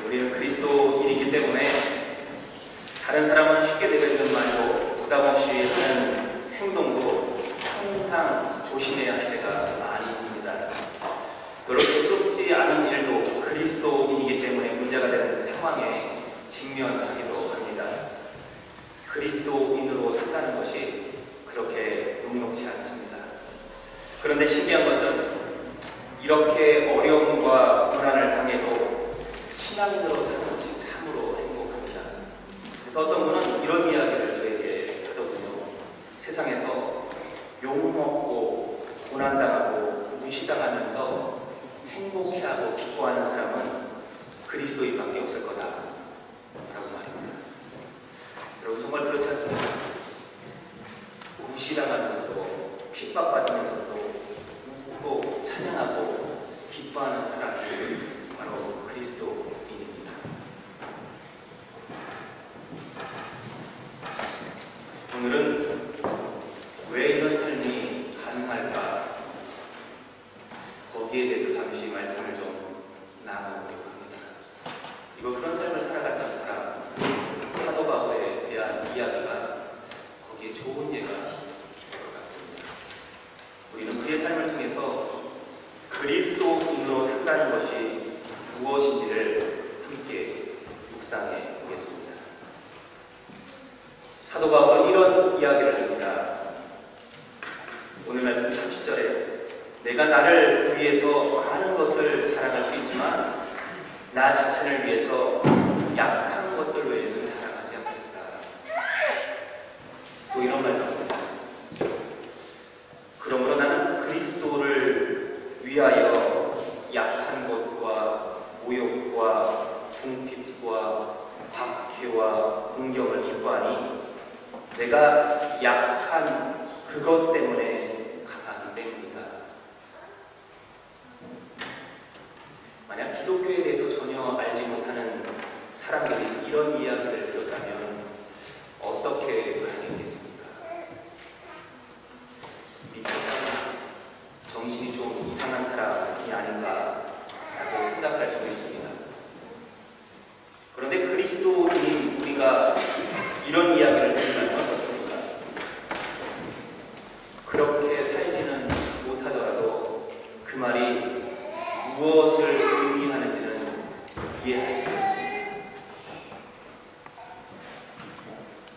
우리는 그리스도인이기 때문에 다른 사람은 쉽게 내뱉는 말도 부담 없이 하는 행동도 항상 조심해야 할 때가 많이 있습니다. 별로 대수롭지 않은 일도 그리스도인이기 때문에 문제가 되는 상황에 직면하기도 합니다. 그리스도인으로 산다는 것이 그렇게 녹록지 않습니다. 그런데 신기한 것은 이렇게 어려움과 고난을 당해도 신앙인으로 사는 것이 참으로 행복합니다. 그래서 어떤 분은 이런 이야기를 저에게 하더군요. 세상에서 욕먹고 고난당하고 무시당하면서 행복해하고 기뻐하는 사람은 그리스도인밖에 없을 거다 라고 말입니다. 여러분 정말 그렇지 않습니까? 무시당하면서도 핍박받으면서도 웃고 찬양하고 기뻐하는 사람이 바로 그리스도인입니다. 오늘은 왜 이런 삶이 가능할까? 거기에 대해서 잠시 말씀을 좀 나눠보려고 합니다. 이거 그런 삶을 살아갔던 사람 사도 바울에 대한 이야기가 거기에 좋은 예가 될 것 같습니다. 우리는 그의 삶을 통해서 그리스도인으로 산다는 것이 무엇인지를 함께 묵상해 보겠습니다. 사도 바울은 이런 이야기를 합니다. 오늘 말씀 30절에 내가 나를 위해서 많은 것을 자랑할 수 있지만 나 자신을 위해서 약한 것들 외에는 자랑하지 않겠다. 또 이런 말도 합니다. 그러므로 나는 그리스도를 위하여 약한 것과 모욕과 궁핍과 박해와 공경을 기뻐하니 내가 약한 그것 때문에 강하기 때문이다. 만약 기독교에 대해서 전혀 알지 못하는 사람들이 이런 이야기를 들었다면 어떻게 반응했겠습니까? 정신이 좀 이상한 사람이 아닌가라고 생각할 수도 있습니다. 그런데 그리스도인 우리가 이런 이야기를 들으면 어떻습니까? 그렇게 살지는 못하더라도 그 말이 무엇을 의미하는지는 이해할 수 있습니다.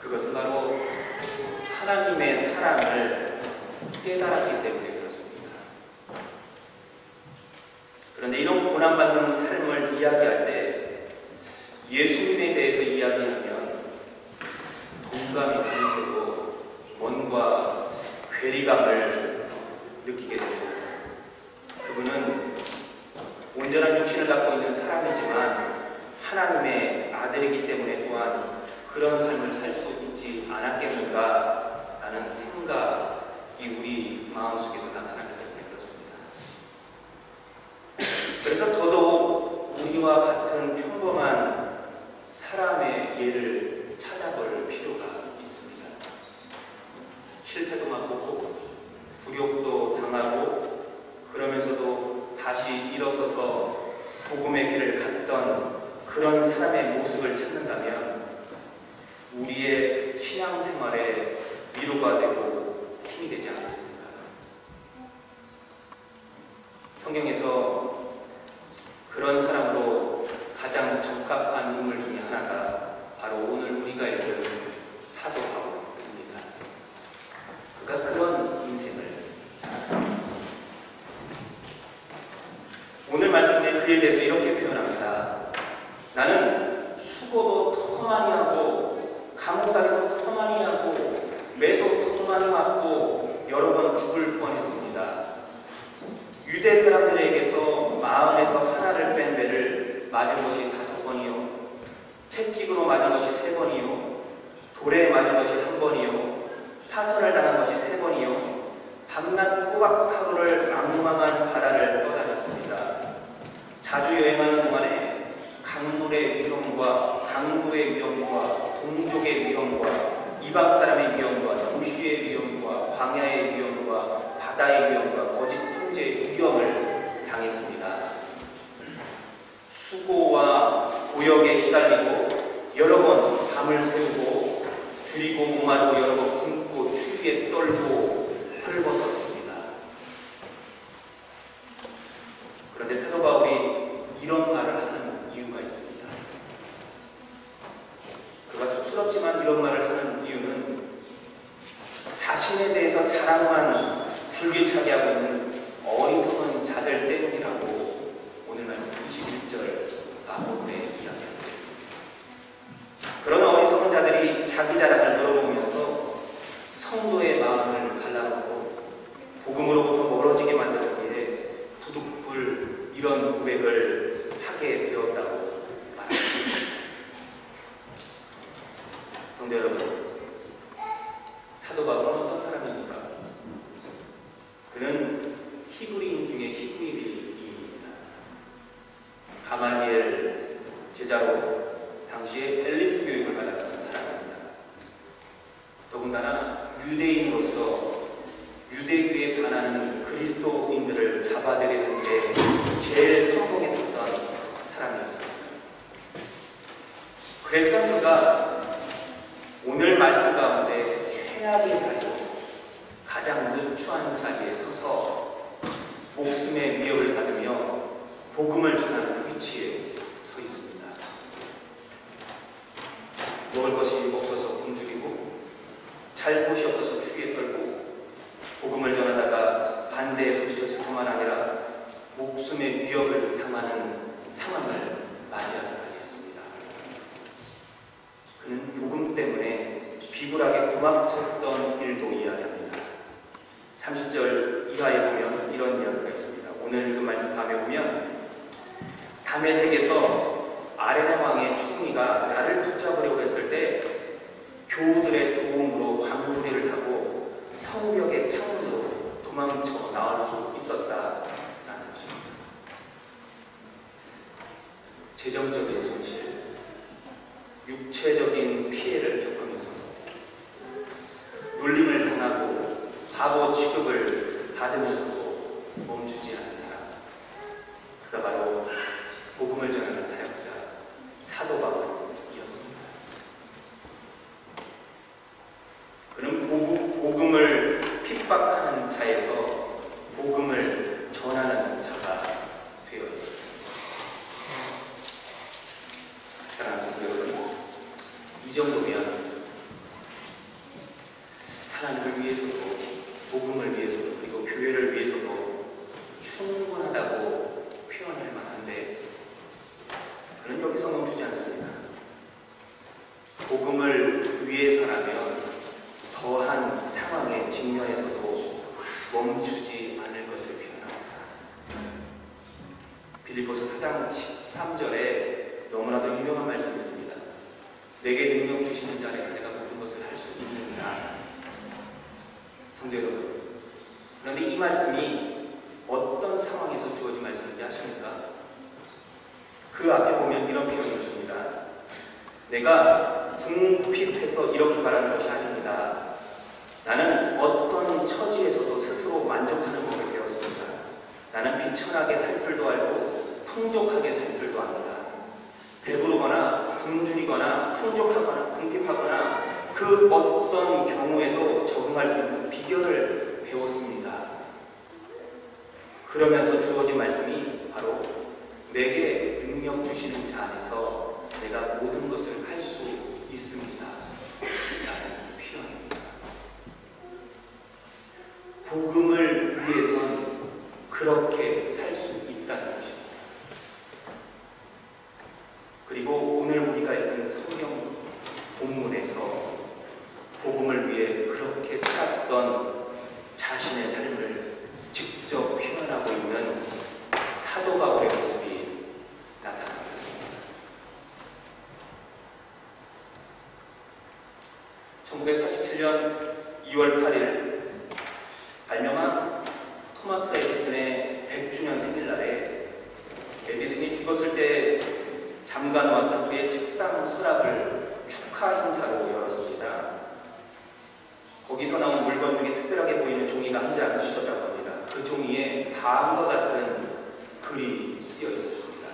그것은 바로 하나님의 사랑을 깨달았기 때문에 그렇습니다. 그런데 이런 고난받는 삶을 이야기할 때 예수님에 대해서 이야기하면 동감이 가면서도 뭔가 괴리감을 느끼게 됩니다. 그분은 온전한 육신을 갖고 있는 사람이지만 하나님의 아들이기 때문에 또한 그런 삶을 살 수 있지 않았겠는가 라는 생각이 우리 마음속에서 나타나기 때문에 그렇습니다. 그래서 더더욱 우리와 같은 평범한 사람의 예를 찾아볼 필요가 있습니다. 실패도 맛보고 굴욕도 당하고 그러면서도 다시 일어서서 복음의 길을 갔던 그런 사람의 모습을 찾는다면 우리의 신앙생활에 위로가 되고 힘이 되지 않겠습니까? 성경에서 그런 사람으로 가장 적합한 인물 중에 하나가 바로 오늘 우리가 읽은 사도 바울입니다. 그가 그런 인생을 살았습니다. 오늘 말씀에 그에 대해서 이렇게 표현합니다. 나는 수고도 더 많이 하고 감옥살이도 더 많이 하고 매도 더 많이 맞고 여러 번 죽을 뻔했습니다. 유대 사람들에게서 마음에서 하나를 뺀 배를 맞은 것이 5번이요 채찍으로 맞은 것이 3번이요 돌에 맞은 것이 1번이요 파선을 당한 것이 3번이요 밤낮 꼬박 하루를 망망한 바다를 떠다녔습니다. 자주 여행하는 동안에 강물의 위험과 강도의 위험과 동족의 위험과 이방 사람의 위험과 도시의 위험과 광야의 위험과 바다의 위험과 거짓 통제의 위험을 당했습니다. 수고와 고역에 시달리고 여러 번 밤을 새우고 줄이고 목마르고 여러 번 굶고 추위에 떨고 헐벗었습니다. 그런데 사도 바울이 이런 말을 하는 이유가 있습니다. 그가 쑥스럽지만 이런 말을 하는 이유는 자신에 대해서 자랑만 줄기차게 하고 있는 어리석은 자들 때문이라고 오늘 말씀 21절 아본데 이야기하고 있습니다. 그런 어리석은 자들이 자기 자랑을 늘어보면서 성도의 마음을 갈라놓고 복음으로부터 멀어지게 만들었기에 부득불 이런 고백을 하게 되었다고 말합니다. 성도 여러분, 사도 바울은 어떤 사람입니까? 그는 히브리인 중에 히브리인입니다. 가말리엘 제자로 당시에 엘리트 교육을 받았던 사람입니다. 더군다나 유대인으로서 유대교에 반하는 그리스도인들을 잡아들이는 데 제일 성공했었던 사람이었습니다. 그랬던 그가 오늘 말씀 가운데 최악의 자리로 가장 누추한 자리에 서서 목숨의 위협을 받으며 복음을 전하는 위치에 서 있습니다. 먹을 것이 없어서 굶주리고 잘 곳이 없어서 추위에 떨고 복음을 전하다가 반대에 부딪혔을 뿐만 아니라 목숨의 위협을 당하는 상황을 맞이하기까지 했습니다. 그는 복음 때문에 비굴하게 도망쳤던 일도 이야기합니다. 30절 이하에 보면 이런 이야기가 있습니다. 오늘 읽은 말씀 다음에 보면 다메섹에서 아레나 왕의 총리가 나를 붙잡으려고 했을 때 교우들의 도움으로 광주리를 타고 성벽의 창으로 도망쳐 나올 수 있었다라는 것입니다. 재정적인 손실, 육체적인 피해를 겪으면서 놀림을 당하고 바보 취급을 받으면서도 멈추지 않은 사람, 그가 바로 복음을 전하는 사역자 사도 바울이었습니다. 그는 복음을 핍박하는 자에서 복음을 전하는 자가 되어 있었습니다. 사랑하는 성도 여러분, 이 정도면 하나님을 위해서도 복음을 위해서도 그리고 교회를 위해서도 충분하다고 표현할 만한데 그는 여기서 멈추지 않습니다. 복음을 위해서라면 더한 상황에 직면해서도 멈추지 않을 것을 표현합니다. 빌립보서 4장 13절에 너무나도 유명한 말씀이 있습니다. 내게 능력 주시는 자 안에서 내가 모든 것을 할 수 있느니라. 성도 여러분, 그런데 이 말씀이 어떤 상황에서 주어진 말씀인지 아십니까? 그 앞에 보면 이런 표현이 있습니다. 내가 궁핍해서 이렇게 말하는 것이 아닙니다. 나는 어떤 처지에서도 스스로 만족하는 법을 배웠습니다. 나는 비천하게 살 줄도 알고 풍족하게 살 줄도 압니다. 배부르거나 굶주리거나 풍족하거나 궁핍하거나 그 어떤 경우에도 적응할 수 있는 비결을 배웠습니다. 그러면서 주어진 말씀이 바로 내게 능력 주시는 자 안에서 내가 모든 것을 할 수 있습니다. 라는 표현입니다. 복음을 위해선 그렇게 살 수 있다는 것입니다. 그리고 오늘 우리가 읽은 성경 본문에서 복음을 위해 그렇게 살았던 자신의 삶을 직접 표현하고 있는 사도 바울의 모습이 나타나고 있습니다. 1947년 2월 8일 발명한 토마스 에디슨의 100주년 생일날에 에디슨이 죽었을 때 잠깐 왔던 그의 책상 서랍을 축하 행사로 열었습니다. 거기서 나온 물건 중에 특별하게 보이는 종이가 한 장 있었다고 합니다. 그 종이에 다음과 같은 글이 쓰여 있었습니다.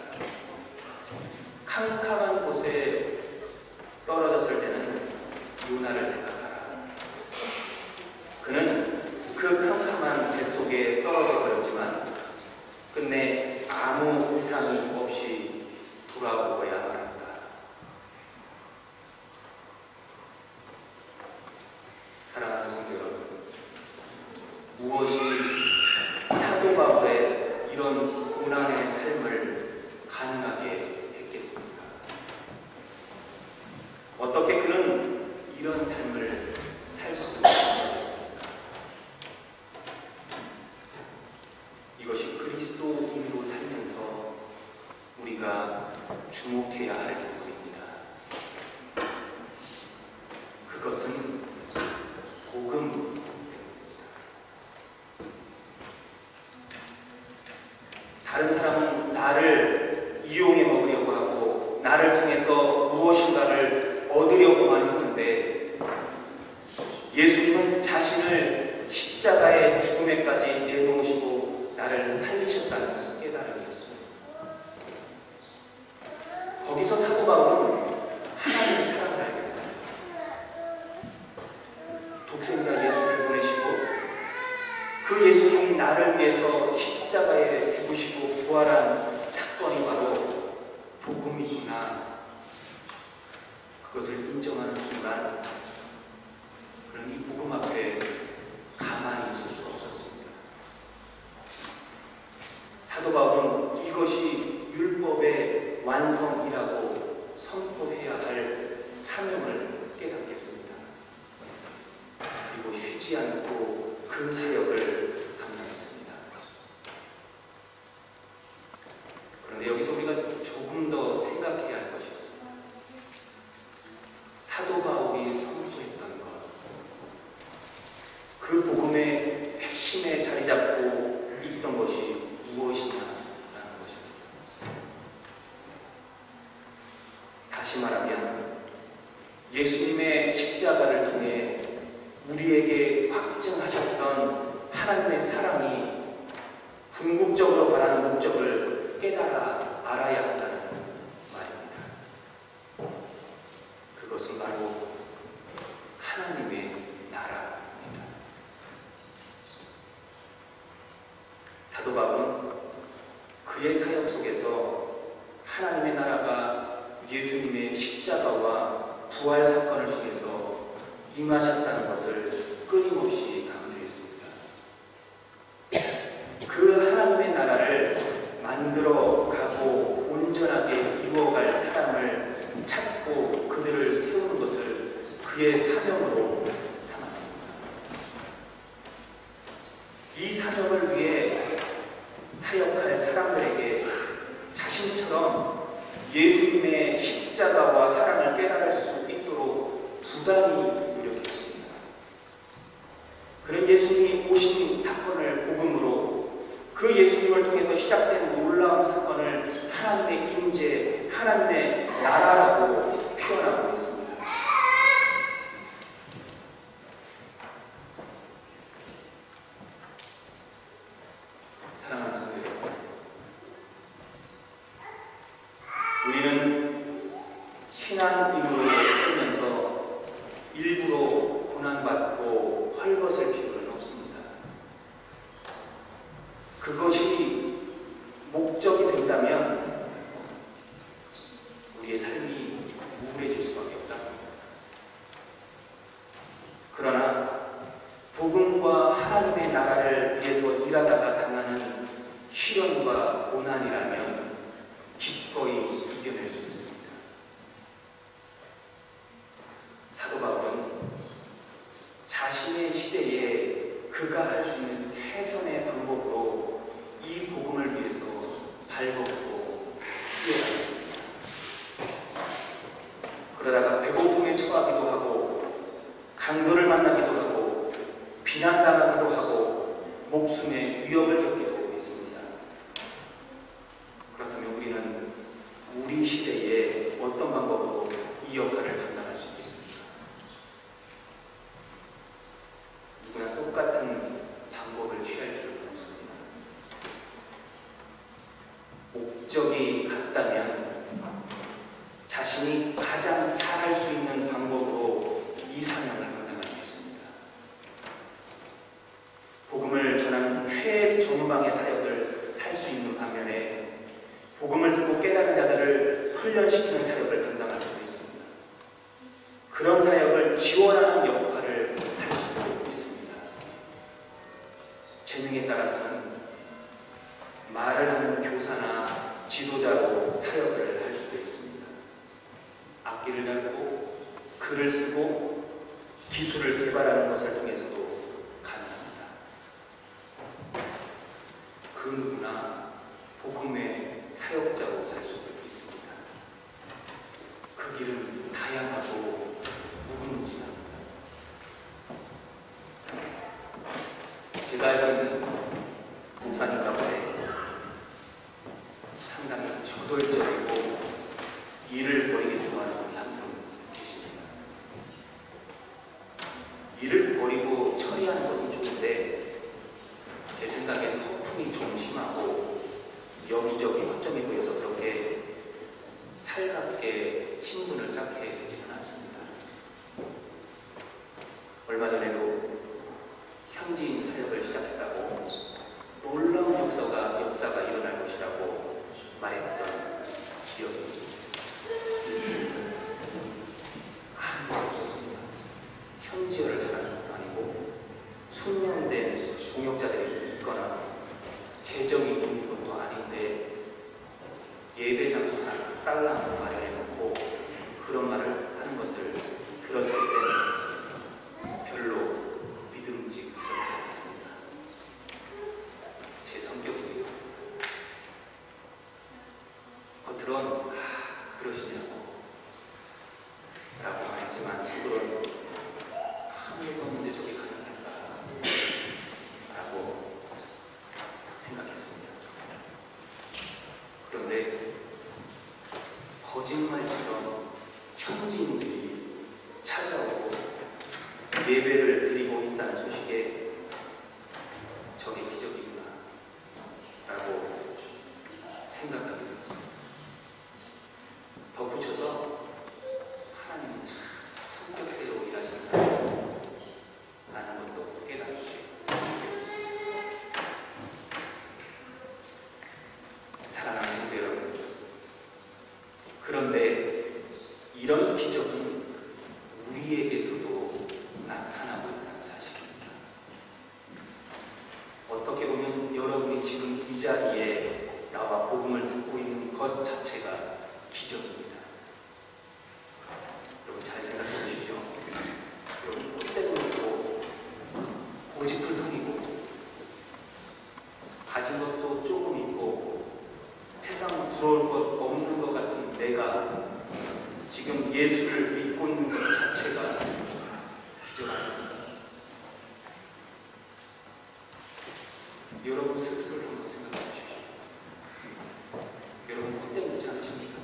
캄캄한 곳에 떨어졌을 때는 요나를 생각하라. 그는 그 캄캄한 뱃속에 떨어져 버렸지만 끝내 아무 이상이 없이 돌아오고야 말았다. 사랑하는 성도 여러분, 무엇이 사도 바울의 이런 고난의 삶을 가능하게 했겠습니까? 어떻게 그는 이런 삶을 살 수 있었겠습니까? 이것이 그리스도인으로 살면서 우리가 주목해야 할 부분입니다. 그것은 복음. 다른 사람은 나를 이용해 먹으려고 하고 나를 통해서 무엇인가를 얻으려고만 했는데 예수님은 자신을 십자가의 죽음에까지 내놓으시고 나를 살리셨다는 깨달음이었습니다. 거기서 사도 바울은 하나님의 사랑을 알게 됩니다. 독생자 예수를 보내시고 그 예수님이 나를 위해서 십자가에 죽으시고 부활한 사건이 바로 복음이구나. 그것을 인정하는 순간 그는 이 복음 앞에 가만히 있을 수가 없었습니다. 사도 바울은 이것이 율법의 완성이라고 선포해야 할 사명을 깨닫게 됩니다. 그리고 쉬지 않고 그 사역을 감당했습니다. 그런데 여기서 우리가 조금 더 생각해야 할 것이 있습니다. 사도 바울이 선포했던 것, 그 복음의 핵심에 자리 잡고 있던 것이 무엇이냐라는 것입니다. 다시 말하면 예수님의 십자가를 통해 우리에게 확증하셨던 하나님의 사랑이 궁극적으로 바라는 목적을 깨달아 알아야 한다는 말입니다. 그것은 바로 하나님의 나라입니다. 사도 바울은 그의 사역 속에서 하나님의 나라가 예수님의 십자가와 부활 사건을 통해서 임하셨다는 것을 끊임없이 강조했습니다. 그 하나님의 나라를 만들어 가고 온전하게 이루어갈 사람을 찾고 그들을 세우는 것을 그의 사명으로 삼았습니다. 이 사명을 위해 사역할 사람들에게 자신처럼 예수님의 십자가와 사랑을 깨달을 수 있도록 부단히 노력했습니다. 그는 예수님이 오신 사건을 복음으로 그 예수님을 통해서 시작된 놀라운 사건을 하나님의 임재, 하나님의 나라라고 표현하고 있습니다. 사랑하는 성도 여러분, 우리는 신앙인으로 살면서 일부러 고난받고 헐벗을 필요는 없습니다. 그것이 목적이 된다면 우리의 삶이 우울해질 수밖에 없다. 그러나 복음과 하나님의 나라를 위해서 일하다가 당하는 시련과 고난이라면 기꺼이 이겨낼 수 있습니다. 사도 바울은 자신의 시대에 그가 할 수 있는 최선의 방법으로 이 복음을 위해서 발벗고 뛰어다녔습니다. 그러다가 배고픔에 처하기도 하고 강도를 만나기도 하고 비난당하기도 하고 목숨의 위협을 겪기도 했습니다. 그렇다면 우리는 우리 시대에 어떤 방법으로 이 역할을 감당할 수 있겠습니까? 누구나 똑같은 방법을 취할 필요는 없습니다. 목적이 같다면 자신이 가장 잘할 수 있는 방법으로 이 사명을 감당할 수 있습니다. 복음을 전하는 최전방의 사역을 할 수 있는 반면에 복음을 듣고 깨달은 자들을 훈련시키는 사역을 감당할 수도 있습니다. 그런 사역을 지원하는 역할을 할 수도 있습니다. 재능에 따라서는 말을 하는 교사나 지도자로 사역을 할 수도 있습니다. 악기를 잡고 글을 쓰고 기술을 개발하는 것을 통해서도 가능합니다. 그 누구나 복음의 사역자로 살 수도 있습니다. 그 길은 다양하고 무궁무진합니다. 제가 알고 있는 목사님 가운데 상당히 저돌적이고 일을 버리기 좋아하는 한 분 계십니다. 일을 버리고 처리하는 것은 좋은데 제 생각엔 허풍이 좀 심하고 여기저기 허점이 보여서 그렇게 살갑게 친분을 쌓게 되지는 않습니다. 얼마 전에도 현지인 사역을 시작했다고 놀라운 역사가 일어날 것이라고 말했던 기억이 있습니다. 아무도 없었습니다. 현지어를 잘하는 것도 아니고 숙련된 동역자들이 있거나 재정이 있는 것도 아닌데 예배 장소 하나 달랑 마련해놓고 그런 말을 하는 것을 들었을 때는 별로 믿음직스럽지 않습니다. 제 성격입니다. 겉으론 그러시냐고 라고 말했지만 속으로는 아무것도 없는데 저게 가능할까 라고 생각했습니다. 그런데 거짓말처럼 현지인들이 찾아오고 예배를 드리고 있다는 소식에 저게 기적이구나 라고 생각하게 되었습니다. 덧붙여서 하나님은 참 성격대로 일하신다 라는 것도 깨닫게 되었습니다. 사랑하는 성도 여러분, 그런데 이런 기적은 우리에게서도 나타나고 있다는 사실입니다. 어떻게 보면 여러분이 지금 이 자리에 나와 복음을 듣고 있는 것 자체가 기적입니다. 여러분 잘 생각해 보시죠. 여러분 콧대도 있고 고집불통이고 가진 것도 조금 있고 세상 부러울 것 없는 것 같은 내가 지금 예수를 믿고 있는 것 자체가 기적 아닙니다. 여러분 스스로를 한번 생각해 보십시오. 여러분 콧대 묻지 않으십니까?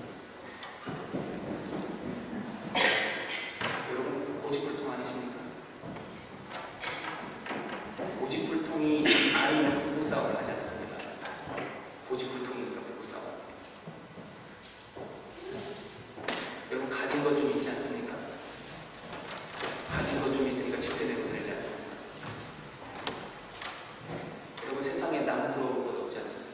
여러분 고집불통 아니십니까? 고집불통이 아니면 부부싸움 하지 않습니다. 고집불통이니까 부부싸움. 여러분 가진 것 좀 있지 않습니까? 가진 것 좀 있으니까 집세 내고 살지 않습니까? 여러분 세상에 남 부러울 것 없지 않습니까?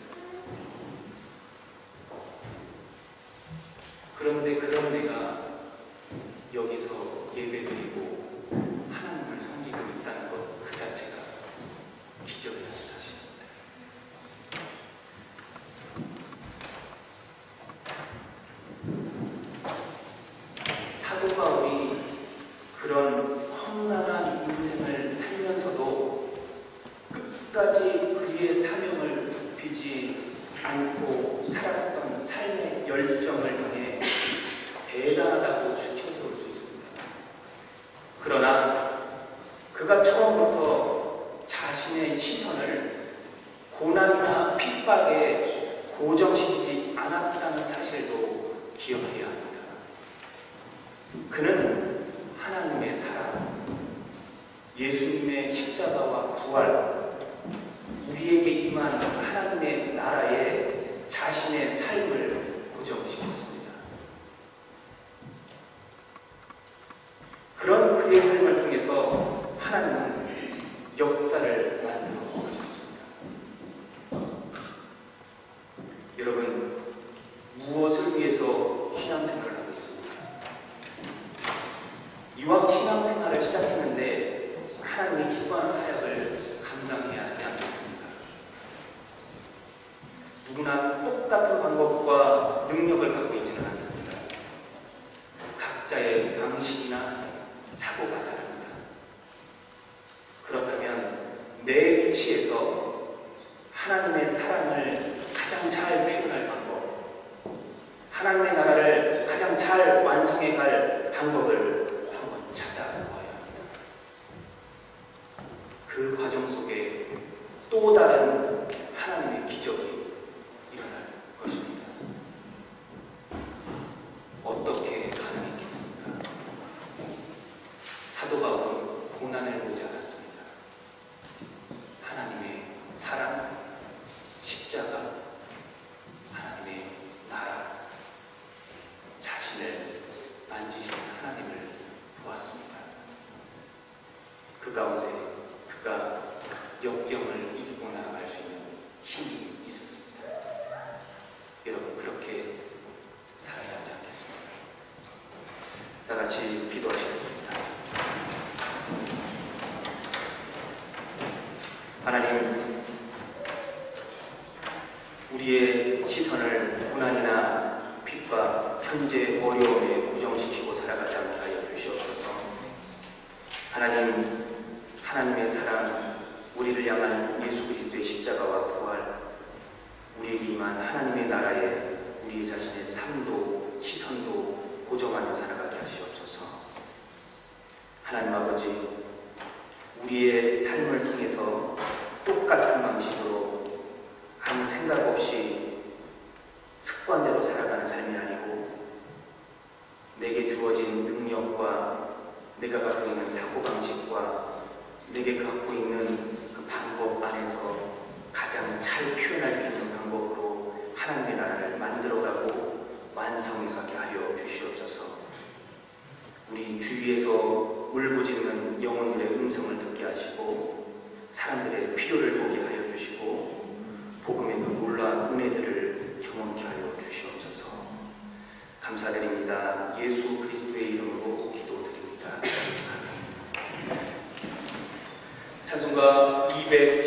그런데 그런 내가 여기서 예배드리고 하나님을 섬기고 있다는 것 그 자체가 기적이라는 사실입니다. 사도 바울이 그런 험난한 인생을 살면서도 끝까지 그의 사명을 굽히지 않고 살았던 삶의 열정을 향해 대단하다고 추천해 볼 수 있습니다. 그러나 그가 처음부터 자신의 시선을 고난이나 핍박에 고정시키지 않았다는 사실도 기억해야 합니다. 그는 하나님의 사랑, 예수님의 십자가와 부활, 우리에게 임한 하나님의 나라에 자신의 삶을 고정시켰습니다. 이왕 신앙생활을 시작했는데 하나님이 기뻐하는 사역을 감당해야 하지 않겠습니까? 누구나 똑같은 방법과 능력을 갖고 있지는 않습니다. 각자의 방식이나 사고가 다릅니다. 그렇다면 내 위치에서 하나님의 사랑을 가장 잘 표현할 방법, 하나님의 나라를 가장 잘 완성해 갈 방법을 한번 찾아보아야 합니다. 그 과정 속에 또 다른 하나님의 기적이 일어날 것입니다. 어떻게 가능했겠습니까? 사도 바울은 고난을 보지 않았습니다. 하나님의 사랑, 십자가, 하나님의 나라, 자신을 만지시는 하나님을 보았습니다. 그 가운데 그가 역경을 이기고 나아갈 수 있는 힘이 있었습니다. 여러분, 그렇게 살아야 하지 않겠습니까? 다 같이 기도하시겠습니다. 하나님, 우리의 시선을 고난이나 핍박, 현재 어려움에 고정시키고 살아가지 않게 하여 주시옵소서. 하나님, 하나님의 사랑, 우리를 향한 예수 그리스도의 십자가와 부활, 우리에게 임한 하나님의 나라에 우리 자신의 삶도 시선도 고정하여 살아가게 하시옵소서. 하나님 아버지, 우리의 삶을 통해서 똑같은 방식으로 아무 생각 없이 습관대로 살아가는 삶이 아니고 내게 주어진 능력과 내가 갖고 있는 사고방식과 내게 갖고 있는 그 방법 안에서 가장 잘 표현할 수 있는 방법으로 하나님의 나라를 만들어가고 완성해가게 하여 주시옵소서. 우리 주위에서 울부짖는 영혼들의 음성을 듣게 하시고 사람들의 필요를 보게 하여 주시고 복음의 그 놀라운 은혜들을 경험케 하여 주시옵소서. 감사드립니다. 예수 그리스도의 이름으로 기도드립니다. 찬송가 210